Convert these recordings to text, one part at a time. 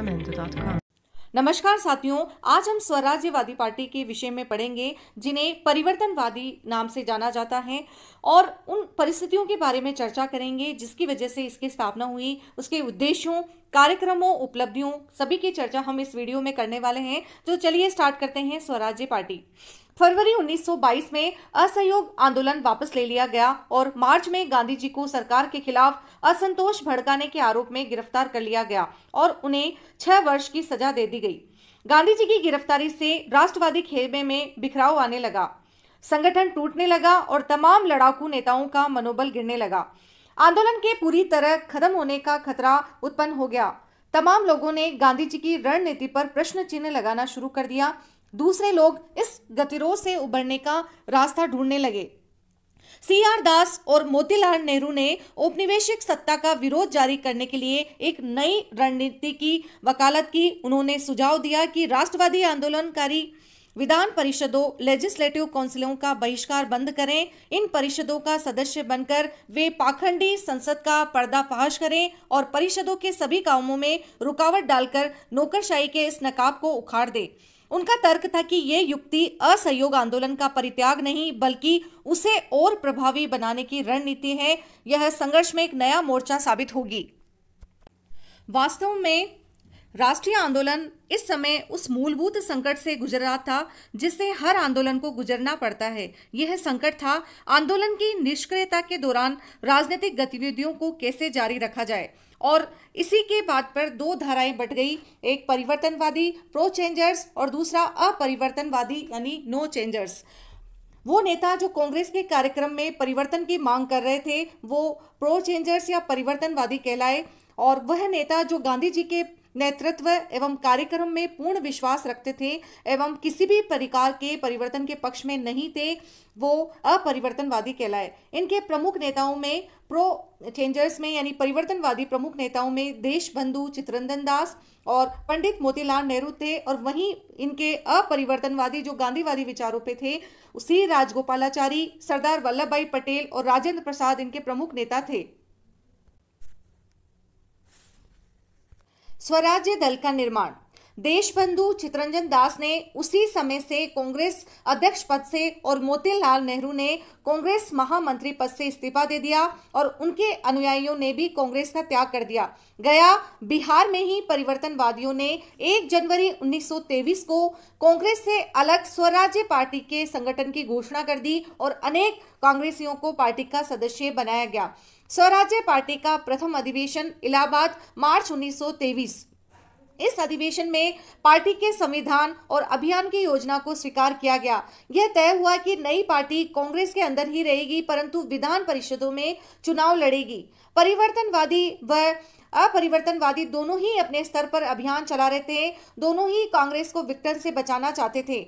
ashamhindu.com। नमस्कार साथियों, आज हम स्वराज्यवादी पार्टी के विषय में पढ़ेंगे जिन्हें परिवर्तनवादी नाम से जाना जाता है और उन परिस्थितियों के बारे में चर्चा करेंगे जिसकी वजह से इसकी स्थापना हुई, उसके उद्देश्यों, कार्यक्रमों, उपलब्धियों सभी की चर्चा हम इस वीडियो में करने वाले हैं। तो चलिए स्टार्ट करते हैं। स्वराज्य पार्टी फरवरी 1922 में असहयोग आंदोलन वापस ले लिया गया और मार्च में गांधी जी को सरकार के खिलाफ असंतोष भड़काने के आरोप में गिरफ्तार कर लिया गया और उन्हें 6 वर्ष की सजा दे दी गई। गांधी जी की गिरफ्तारी से राष्ट्रवादी खेमे में बिखराव आने लगा, संगठन टूटने लगा और तमाम लड़ाकू नेताओं का मनोबल गिरने लगा। आंदोलन के पूरी तरह खत्म होने का खतरा उत्पन्न हो गया। तमाम लोगों ने गांधी जी की रणनीति पर प्रश्न चिन्ह लगाना शुरू कर दिया। दूसरे लोग इस गतिरोध से उबरने का रास्ता ढूंढने लगे। CR दास और मोतीलाल नेहरू ने औपनिवेशिक सत्ता का विरोध जारी करने के लिए एक नई रणनीति की वकालत की। उन्होंने सुझाव दिया कि राष्ट्रवादी आंदोलनकारी विधान परिषदों, लेजिस्लेटिव काउंसिलों का बहिष्कार बंद करें। इन परिषदों का सदस्य बनकर वे पाखंडी संसद का पर्दाफाश करें और परिषदों के सभी कामों में रुकावट डालकर नौकरशाही के इस नकाब को उखाड़ दें। उनका तर्क था कि ये युक्ति असहयोग आंदोलन का परित्याग नहीं बल्कि उसे और प्रभावी बनाने की रणनीति है। यह संघर्ष में एक नया मोर्चा साबित होगी। वास्तव में राष्ट्रीय आंदोलन इस समय उस मूलभूत संकट से गुजर रहा था जिससे हर आंदोलन को गुजरना पड़ता है। यह संकट था आंदोलन की निष्क्रियता के दौरान राजनीतिक गतिविधियों को कैसे जारी रखा जाए और इसी के बात पर दो धाराएं बट गई, एक परिवर्तनवादी प्रो चेंजर्स और दूसरा अपरिवर्तनवादी यानी नो चेंजर्स। वो नेता जो कांग्रेस के कार्यक्रम में परिवर्तन की मांग कर रहे थे वो प्रो चेंजर्स या परिवर्तनवादी कहलाए और वह नेता जो गांधी जी के नेतृत्व एवं कार्यक्रम में पूर्ण विश्वास रखते थे एवं किसी भी प्रकार के परिवर्तन के पक्ष में नहीं थे वो अपरिवर्तनवादी कहलाए। इनके प्रमुख नेताओं में प्रो चेंजर्स में यानी परिवर्तनवादी प्रमुख नेताओं में देशबंधु चित्तरंजन दास और पंडित मोतीलाल नेहरू थे और वहीं इनके अपरिवर्तनवादी जो गांधीवादी विचारों पे थे उसी राजगोपालाचारी, सरदार वल्लभ भाई पटेल और राजेंद्र प्रसाद इनके प्रमुख नेता थे। स्वराज्य दल का निर्माण देशबंधु चित्तरंजन दास ने उसी समय से कांग्रेस अध्यक्ष पद से और मोतीलाल नेहरू ने कांग्रेस महामंत्री पद से इस्तीफा दे दिया और उनके अनुयायियों ने भी कांग्रेस का त्याग कर दिया। गया बिहार में ही परिवर्तनवादियों ने 1 जनवरी 1923 को कांग्रेस से अलग स्वराज्य पार्टी के संगठन की घोषणा कर दी और अनेक कांग्रेसियों को पार्टी का सदस्य बनाया गया। स्वराज्य पार्टी का प्रथम अधिवेशन इलाहाबाद मार्च 1923। इस अधिवेशन में पार्टी के संविधान और अभियान की योजना को स्वीकार किया गया। यह तय हुआ कि नई पार्टी कांग्रेस के अंदर ही रहेगी परंतु विधान परिषदों में चुनाव लड़ेगी। परिवर्तनवादी व अपरिवर्तनवादी दोनों ही अपने स्तर पर अभियान चला रहे थे, दोनों ही कांग्रेस को विघटन से बचाना चाहते थे।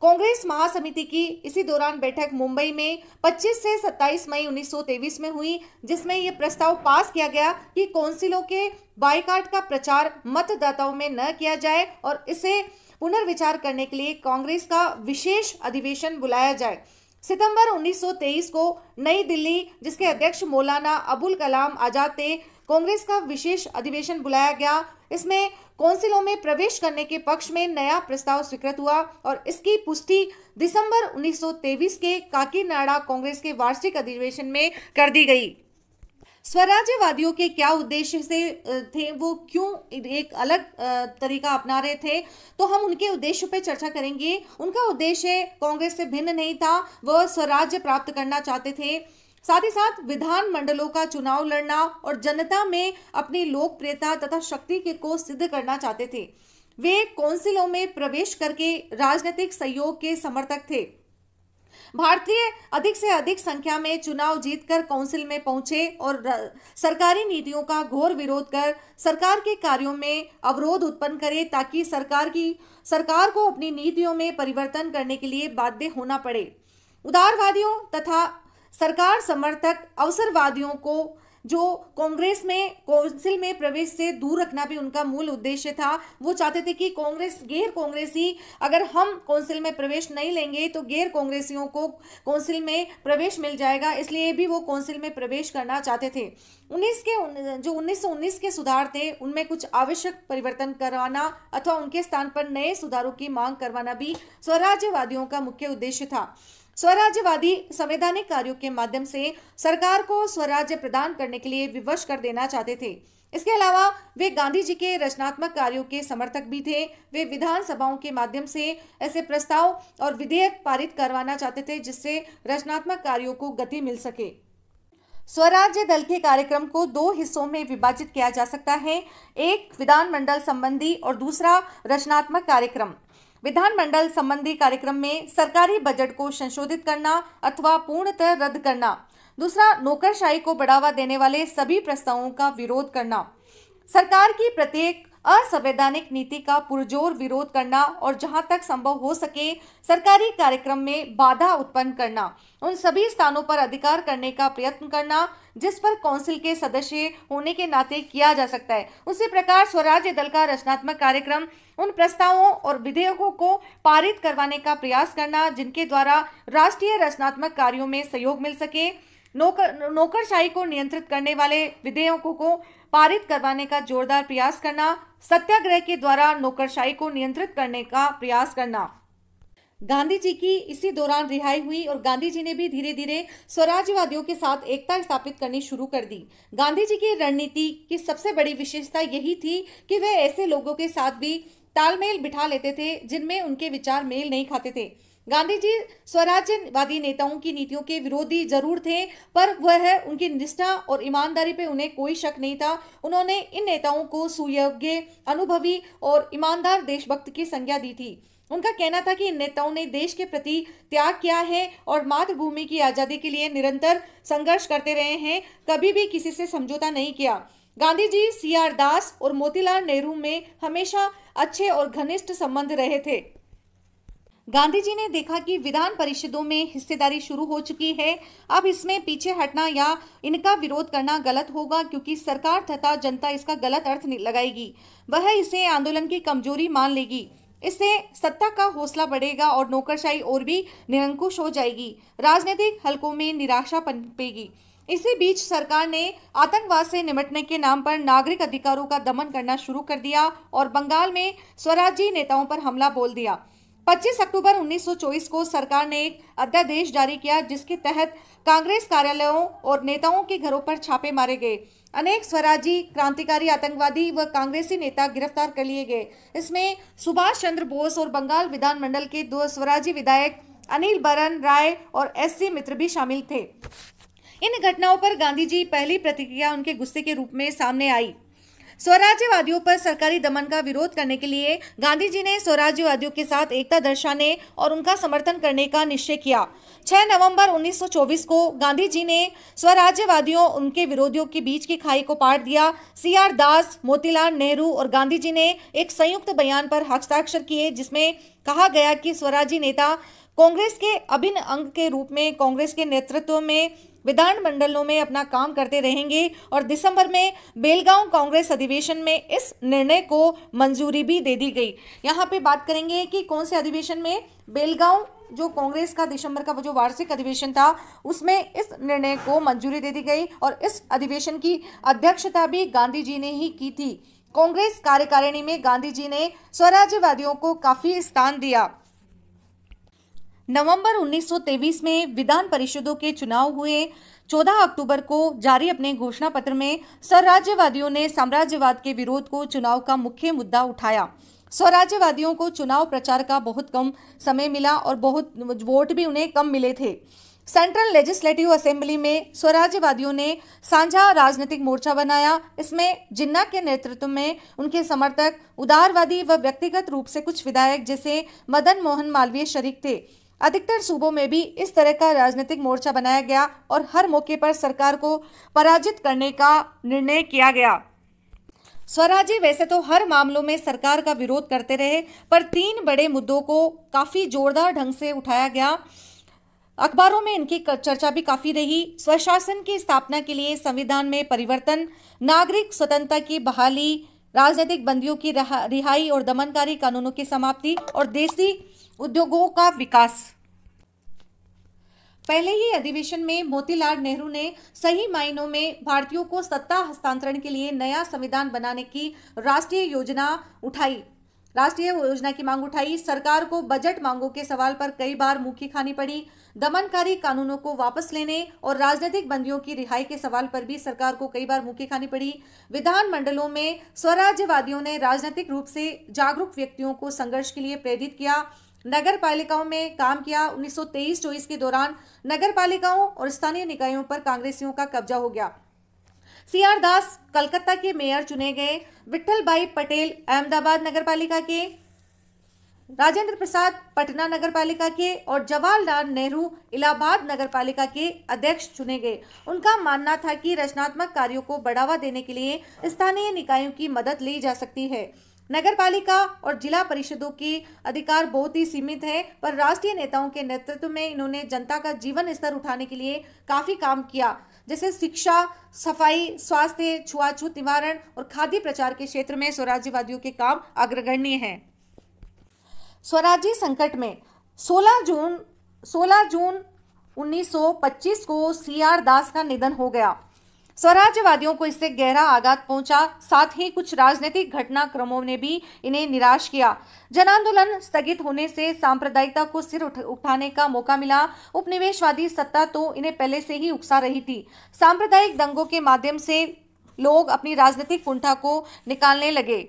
कांग्रेस महासमिति की इसी दौरान बैठक मुंबई में 25 से 27 मई 1923 में हुई जिसमें यह प्रस्ताव पास किया गया कि काउंसिलों के बायकॉट का प्रचार मतदाताओं में न किया जाए और इसे पुनर्विचार करने के लिए कांग्रेस का विशेष अधिवेशन बुलाया जाए। सितंबर 1923 को नई दिल्ली, जिसके अध्यक्ष मौलाना अबुल कलाम आजाद थे, कांग्रेस का विशेष अधिवेशन बुलाया गया। इसमें काउंसिलों में प्रवेश करने के पक्ष में नया प्रस्ताव स्वीकृत हुआ और इसकी पुष्टि दिसंबर 1923 के काकीनाडा कांग्रेस के वार्षिक अधिवेशन में कर दी गई। स्वराज्यवादियों के क्या उद्देश्य से थे, वो क्यों एक अलग तरीका अपना रहे थे, तो हम उनके उद्देश्यों पर चर्चा करेंगे। उनका उद्देश्य कांग्रेस से भिन्न नहीं था, वह स्वराज्य प्राप्त करना चाहते थे। साथ ही साथ विधान मंडलों का चुनाव लड़ना और जनता में अपनी लोकप्रियता तथा शक्ति को सिद्ध करना चाहते थे। वे काउंसिलों में प्रवेश करके राजनीतिक सहयोग के समर्थक थे। भारतीय अधिक से अधिक संख्या में चुनाव जीतकर काउंसिल में पहुंचे और सरकारी नीतियों का घोर विरोध कर सरकार के कार्यों में अवरोध उत्पन्न करे ताकि सरकार को अपनी नीतियों में परिवर्तन करने के लिए बाध्य होना पड़े। उदारवादियों तथा सरकार समर्थक अवसरवादियों को जो कांग्रेस में काउंसिल में प्रवेश से दूर रखना भी उनका मूल उद्देश्य था। वो चाहते थे कि गैर कांग्रेसी, अगर हम काउंसिल में प्रवेश नहीं लेंगे तो गैर कांग्रेसियों को काउंसिल में प्रवेश मिल जाएगा, इसलिए भी वो काउंसिल में प्रवेश करना चाहते थे। 1919 के सुधार थे, उनमें कुछ आवश्यक परिवर्तन करवाना अथवा उनके स्थान पर नए सुधारों की मांग करवाना भी स्वराज्यवादियों का मुख्य उद्देश्य था। स्वराज्यवादी संवैधानिक कार्यों के माध्यम से सरकार को स्वराज्य प्रदान करने के लिए विवश कर देना चाहते थे। इसके अलावा वे गांधी जी के रचनात्मक कार्यों के समर्थक भी थे। वे विधानसभाओं के माध्यम से ऐसे प्रस्ताव और विधेयक पारित करवाना चाहते थे जिससे रचनात्मक कार्यों को गति मिल सके। स्वराज्य दल के कार्यक्रम को दो हिस्सों में विभाजित किया जा सकता है, एक विधानमंडल संबंधी और दूसरा रचनात्मक कार्यक्रम। विधानमंडल संबंधी कार्यक्रम में सरकारी बजट को संशोधित करना अथवा पूर्णतः रद्द करना। दूसरा, नौकरशाही को बढ़ावा देने वाले सभी प्रस्तावों का विरोध करना। सरकार की प्रत्येक असंवैधानिक नीति का पुरजोर विरोध करना और जहां तक संभव हो सके सरकारी कार्यक्रम में बाधा उत्पन्न करना। उन सभी स्थानों पर अधिकार करने का प्रयत्न करना जिस पर काउंसिल के सदस्य होने के नाते किया जा सकता है। उसी प्रकार स्वराज्य दल का रचनात्मक कार्यक्रम उन प्रस्तावों और विधेयकों को पारित करवाने का प्रयास करना जिनके द्वारा राष्ट्रीय रचनात्मक कार्यों में सहयोग मिल सके। नौकरशाही को नियंत्रित करने वाले विधेयकों को पारित करवाने का जोरदार प्रयास करना। सत्याग्रह के द्वारा नौकरशाही को नियंत्रित करने का प्रयास करना। गांधी जी की इसी दौरान रिहाई हुई और गांधी जी ने भी धीरे धीरे स्वराज्यवादियों के साथ एकता स्थापित करनी शुरू कर दी। गांधी जी की रणनीति की सबसे बड़ी विशेषता यही थी कि वे ऐसे लोगों के साथ भी तालमेल बिठा लेते थे जिनमें उनके विचार मेल नहीं खाते थे। गांधी जी स्वराज्यवादी नेताओं की नीतियों के विरोधी जरूर थे, पर वह उनकी निष्ठा और ईमानदारी पे उन्हें कोई शक नहीं था। उन्होंने इन नेताओं को सुयोग्य, अनुभवी और ईमानदार देशभक्त की संज्ञा दी थी। उनका कहना था कि इन नेताओं ने देश के प्रति त्याग किया है और मातृभूमि की आजादी के लिए निरंतर संघर्ष करते रहे हैं, कभी भी किसी से समझौता नहीं किया। गांधी जी CR दास और मोतीलाल नेहरू में हमेशा अच्छे और घनिष्ठ संबंध रहे थे। गांधी जी ने देखा कि विधान परिषदों में हिस्सेदारी शुरू हो चुकी है, अब इसमें पीछे हटना या इनका विरोध करना गलत होगा क्योंकि सरकार तथा जनता इसका गलत अर्थ लगाएगी। वह इसे आंदोलन की कमजोरी मान लेगी। इससे सत्ता का हौसला बढ़ेगा और नौकरशाही और भी निरंकुश हो जाएगी। राजनीतिक हलकों में निराशा पनपेगी। इसी बीच सरकार ने आतंकवाद से निपटने के नाम पर नागरिक अधिकारों का दमन करना शुरू कर दिया और बंगाल में स्वराज्यी नेताओं पर हमला बोल दिया। 25 अक्टूबर 1924 को सरकार ने एक अध्यादेश जारी किया जिसके तहत कांग्रेस कार्यालयों और नेताओं के घरों पर छापे मारे गए। अनेक स्वराजी, क्रांतिकारी, आतंकवादी व कांग्रेसी नेता गिरफ्तार कर लिए गए। इसमें सुभाष चंद्र बोस और बंगाल विधानमंडल के 2 स्वराजी विधायक अनिल बरन राय और SC मित्र भी शामिल थे। इन घटनाओं पर गांधी जी पहली प्रतिक्रिया उनके गुस्से के रूप में सामने आई। स्वराज्यवादियों पर सरकारी दमन का विरोध करने के लिए गांधी जी ने स्वराज्यवादियों के साथ एकता दर्शाने और उनका समर्थन करने का निश्चय किया। 6 नवंबर 1924 को गांधी जी ने स्वराज्यवादियों उनके विरोधियों के बीच की खाई को पाट दिया। CR दास, मोतीलाल नेहरू और गांधी जी ने एक संयुक्त बयान पर हस्ताक्षर किए जिसमें कहा गया कि स्वराजी नेता कांग्रेस के अभिन्न अंग के रूप में कांग्रेस के नेतृत्व में विधानमंडलों में अपना काम करते रहेंगे और दिसंबर में बेलगांव कांग्रेस अधिवेशन में इस निर्णय को मंजूरी भी दे दी गई। यहाँ पे बात करेंगे कि कौन से अधिवेशन में, बेलगांव जो कांग्रेस का दिसंबर का वो जो वार्षिक अधिवेशन था उसमें इस निर्णय को मंजूरी दे दी गई और इस अधिवेशन की अध्यक्षता भी गांधी जी ने ही की थी। कांग्रेस कार्यकारिणी में गांधी जी ने स्वराज्यवादियों को काफी स्थान दिया। नवंबर 1923 में विधान परिषदों के चुनाव हुए। 14 अक्टूबर को जारी अपने घोषणा पत्र में स्वराज्यवादियों ने साम्राज्यवाद के विरोध को चुनाव का मुख्य मुद्दा उठाया। स्वराज्यवादियों को चुनाव प्रचार का बहुत कम समय मिला और बहुत वोट भी उन्हें कम मिले थे। सेंट्रल लेजिस्लेटिव असेंबली में स्वराज्यवादियों ने साझा राजनीतिक मोर्चा बनाया। इसमें जिन्ना के नेतृत्व में उनके समर्थक, उदारवादी व व्यक्तिगत रूप से कुछ विधायक जैसे मदन मोहन मालवीय शरीक थे। अधिकतर सूबों में भी इस तरह का राजनीतिक मोर्चा बनाया गया और हर मौके पर सरकार को पराजित करने का निर्णय किया गया। स्वराजी वैसे तो हर मामलों में सरकार का विरोध करते रहे, पर 3 बड़े मुद्दों को काफी जोरदार ढंग से उठाया गया। अखबारों में इनकी चर्चा भी काफी रही। स्वशासन की स्थापना के लिए संविधान में परिवर्तन, नागरिक स्वतंत्रता की बहाली, राजनीतिक बंदियों की रिहाई और दमनकारी कानूनों की समाप्ति और देसी उद्योगों का विकास। पहले ही अधिवेशन में मोतीलाल नेहरू ने सही मायनों में भारतीयों को सत्ता हस्तांतरण के लिए नया संविधान बनाने की राष्ट्रीय योजना की मांग उठाई। सरकार को बजट मांगों के सवाल पर कई बार मुँह खानी पड़ी। दमनकारी कानूनों को वापस लेने और राजनीतिक बंदियों की रिहाई के सवाल पर भी सरकार को कई बार मुँह खानी पड़ी। विधान मंडलों में स्वराज्यवादियों ने राजनीतिक रूप से जागरूक व्यक्तियों को संघर्ष के लिए प्रेरित किया। नगर पालिकाओं में काम किया। 1923-24 के दौरान नगर पालिकाओं और स्थानीय निकायों पर कांग्रेसियों का कब्जा हो गया। CR दास कलकत्ता के मेयर चुने गए। विट्ठल भाई पटेल अहमदाबाद नगर पालिका के, राजेंद्र प्रसाद पटना नगर पालिका के और जवाहरलाल नेहरू इलाहाबाद नगर पालिका के अध्यक्ष चुने गए। उनका मानना था कि रचनात्मक कार्यों को बढ़ावा देने के लिए स्थानीय निकायों की मदद ली जा सकती है। नगर पालिका और जिला परिषदों के अधिकार बहुत ही सीमित है, पर राष्ट्रीय नेताओं के नेतृत्व में इन्होंने जनता का जीवन स्तर उठाने के लिए काफी काम किया, जैसे शिक्षा, सफाई, स्वास्थ्य, छुआछूत निवारण और खाद्य प्रचार के क्षेत्र में स्वराज्यवादियों के काम अग्रगण्य हैं। स्वराज्य संकट में 16 जून 1925 को CR दास का निधन हो गया। स्वराज्यवादियों को इससे गहरा आघात पहुंचा। साथ ही कुछ राजनीतिक घटनाक्रमों ने भी इन्हें निराश किया। जन आंदोलन स्थगित होने से सांप्रदायिकता को सिर उठाने का मौका मिला। उपनिवेशवादी सत्ता तो इन्हें पहले से ही उकसा रही थी। सांप्रदायिक दंगों के माध्यम से लोग अपनी राजनीतिक कुंठा को निकालने लगे।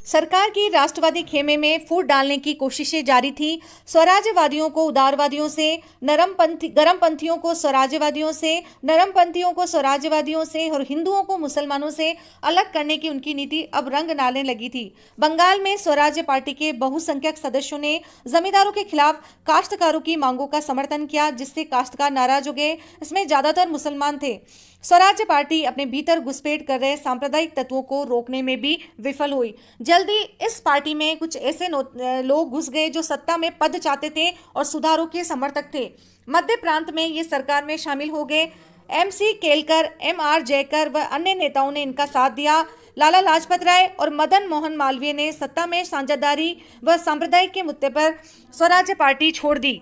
सरकार की राष्ट्रवादी खेमे में फूट डालने की कोशिशें जारी थी। स्वराज्यवादियों को उदारवादियों से, गरमपंथियों को स्वराज्यवादियों से, नरमपंथियों को स्वराज्यवादियों से और हिंदुओं को मुसलमानों से अलग करने की उनकी नीति अब रंग डालने लगी थी। बंगाल में स्वराज्य पार्टी के बहुसंख्यक सदस्यों ने जमींदारों के खिलाफ काश्तकारों की मांगों का समर्थन किया, जिससे काश्तकार नाराज हो गए। इसमें ज्यादातर मुसलमान थे। स्वराज्य पार्टी अपने भीतर घुसपैठ कर रहे सांप्रदायिक तत्वों को रोकने में भी विफल हुई। जल्दी इस पार्टी में कुछ ऐसे लोग घुस गए जो सत्ता में पद चाहते थे और सुधारों के समर्थक थे। मध्य प्रांत में ये सरकार में शामिल हो गए। MC केलकर, MR जयकर व अन्य नेताओं ने इनका साथ दिया। लाला लाजपत राय और मदन मोहन मालवीय ने सत्ता में साझेदारी व सांप्रदायिक के मुद्दे पर स्वराज्य पार्टी छोड़ दी।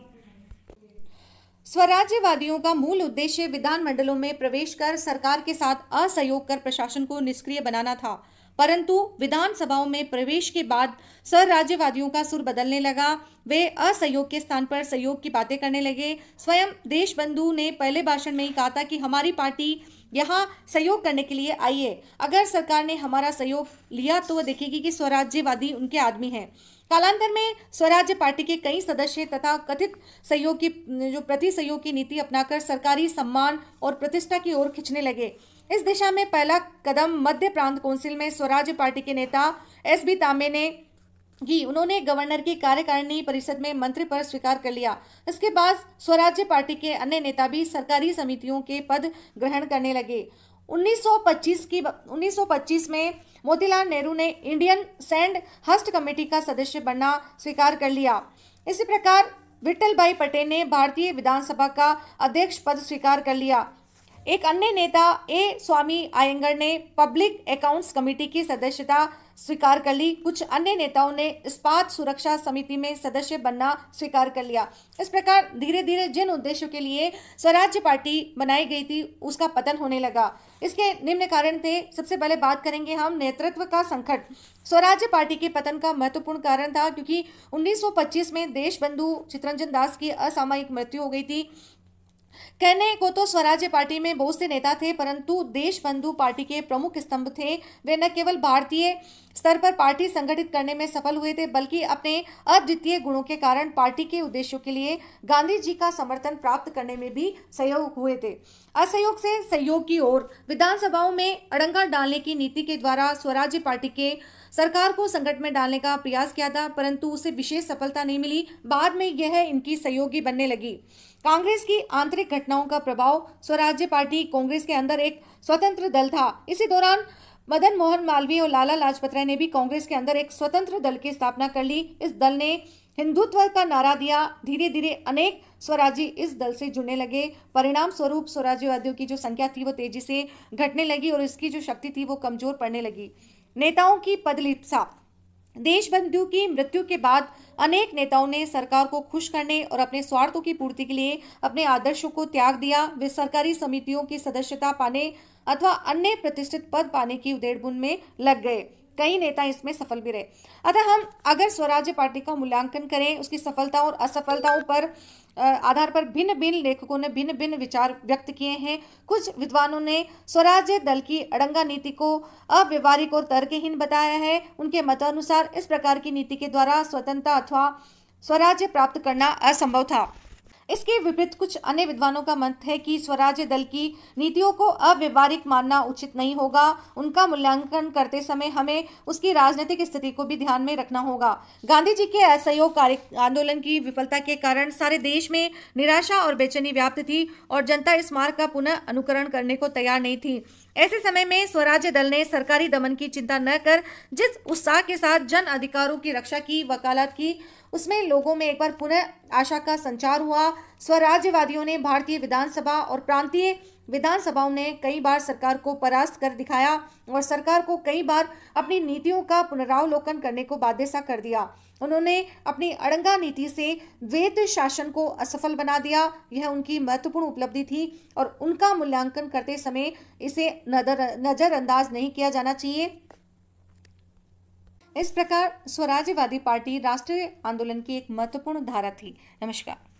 स्वराज्यवादियों का मूल उद्देश्य विधानमंडलों में प्रवेश कर सरकार के साथ असहयोग कर प्रशासन को निष्क्रिय बनाना था, परंतु विधानसभाओं में प्रवेश के बाद स्वराज्यवादियों का सुर बदलने लगा। वे असहयोग के स्थान पर सहयोग की बातें करने लगे। स्वयं देशबंधु ने पहले भाषण में ही कहा था कि हमारी पार्टी यहाँ सहयोग करने के लिए आई है। अगर सरकार ने हमारा सहयोग लिया तो वह देखेगी कि स्वराज्यवादी उनके आदमी हैं। कालांतर में स्वराज्य पार्टी के कई सदस्य तथा कथित सहयोग की प्रति सहयोग की नीति अपनाकर सरकारी सम्मान और प्रतिष्ठा की ओर खींचने लगे। इस दिशा में पहला कदम मध्य प्रांत काउंसिल में स्वराज्य पार्टी के नेता SB तांबे ने की। उन्होंने गवर्नर की कार्यकारिणी परिषद में मंत्री पद स्वीकार कर लिया। इसके बाद स्वराज्य पार्टी के अन्य नेता भी सरकारी समितियों के पद ग्रहण करने लगे। 1925 में मोतीलाल नेहरू ने इंडियन सैंड हस्ट कमेटी का सदस्य बनना स्वीकार कर लिया। इसी प्रकार विट्ठल भाई पटेल ने भारतीय विधानसभा का अध्यक्ष पद स्वीकार कर लिया। एक अन्य नेता स्वामी अयंगर ने पब्लिक अकाउंट्स कमेटी की सदस्यता स्वीकार कर ली। कुछ अन्य नेताओं ने इस्पात सुरक्षा समिति में सदस्य बनना स्वीकार कर लिया। इस प्रकार धीरे धीरे जिन उद्देश्यों के लिए स्वराज्य पार्टी बनाई गई थी उसका पतन होने लगा। इसके निम्न कारण थे। सबसे पहले बात करेंगे हम नेतृत्व का संकट। स्वराज्य पार्टी के पतन का महत्वपूर्ण कारण था क्योंकि 1925 में देशबंधु चित्तरंजन दास की असामयिक मृत्यु हो गई थी। कहने को तो स्वराज्य पार्टी में बहुत से नेता थे, परंतु देशबंधु पार्टी के प्रमुख स्तंभ थे। वे न केवल भारतीय स्तर पर पार्टी संगठित करने में सफल हुए थे, बल्कि अपने अद्वितीय गुणों के कारण पार्टी के उद्देश्यों के लिए गांधी जी का समर्थन प्राप्त करने में भी सहयोग हुए थे। असहयोग से सहयोग की ओर विधानसभाओं में अड़ंगा डालने की नीति के द्वारा स्वराज्य पार्टी के सरकार को संकट में डालने का प्रयास किया था, परंतु उसे विशेष सफलता नहीं मिली। बाद में यह इनकी सहयोगी बनने लगी। कांग्रेस की आंतरिक घटनाओं का प्रभाव। स्वराज्य पार्टी कांग्रेस के अंदर एक स्वतंत्र दल था। इसी दौरान मदन मोहन मालवीय और लाला लाजपत राय ने भी कांग्रेस के अंदर एक स्वतंत्र दल की स्थापना कर ली। इस दल ने हिंदुत्व का नारा दिया। धीरे धीरे अनेक स्वराजी इस दल से जुड़ने लगे। परिणाम स्वरूप स्वराज्यवादियों की जो संख्या थी वो तेजी से घटने लगी और इसकी जो शक्ति थी वो कमजोर पड़ने लगी। नेताओं की पदलिप्सा। देशबंधु की मृत्यु के बाद अनेक नेताओं ने सरकार को खुश करने और अपने स्वार्थों की पूर्ति के लिए अपने आदर्शों को त्याग दिया। वे सरकारी समितियों की सदस्यता पाने अथवा अन्य प्रतिष्ठित पद पाने की उधेड़-बुन में लग गए। कई नेता इसमें सफल भी रहे। अतः हम अगर स्वराज्य पार्टी का मूल्यांकन करें, उसकी सफलताओं और असफलताओं पर आधार पर भिन्न भिन्न लेखकों ने भिन्न भिन्न विचार व्यक्त किए हैं। कुछ विद्वानों ने स्वराज्य दल की अड़ंगा नीति को अव्यवहारिक और तर्कहीन बताया है। उनके मतानुसार इस प्रकार की नीति के द्वारा स्वतंत्रता अथवा स्वराज्य प्राप्त करना असंभव था। इसके विपरीत कुछ अन्य विद्वानों का मत है कि स्वराज्य दल की नीतियों को अव्यवहारिक मानना उचित नहीं होगा। उनका मूल्यांकन करते समय हमें उसकी राजनीतिक स्थिति को भी ध्यान में रखना होगा। गांधी जी के असहयोग आंदोलन की विफलता के कारण सारे देश में निराशा और बेचैनी व्याप्त थी और जनता इस मार्ग का पुनः अनुकरण करने को तैयार नहीं थी। ऐसे समय में स्वराज्य दल ने सरकारी दमन की चिंता न कर जिस उत्साह के साथ जन अधिकारों की रक्षा की वकालत की, उसमें लोगों में एक बार पुनः आशा का संचार हुआ। स्वराज्यवादियों ने भारतीय विधानसभा और प्रांतीय विधानसभाओं ने कई बार सरकार को परास्त कर दिखाया और सरकार को कई बार अपनी नीतियों का पुनरावलोकन करने को बाध्य सा कर दिया। उन्होंने अपनी अड़ंगा नीति से वैध शासन को असफल बना दिया। यह उनकी महत्वपूर्ण उपलब्धि थी और उनका मूल्यांकन करते समय इसे नजरअंदाज नहीं किया जाना चाहिए। इस प्रकार स्वराज्यवादी पार्टी राष्ट्रीय आंदोलन की एक महत्वपूर्ण धारा थी। नमस्कार।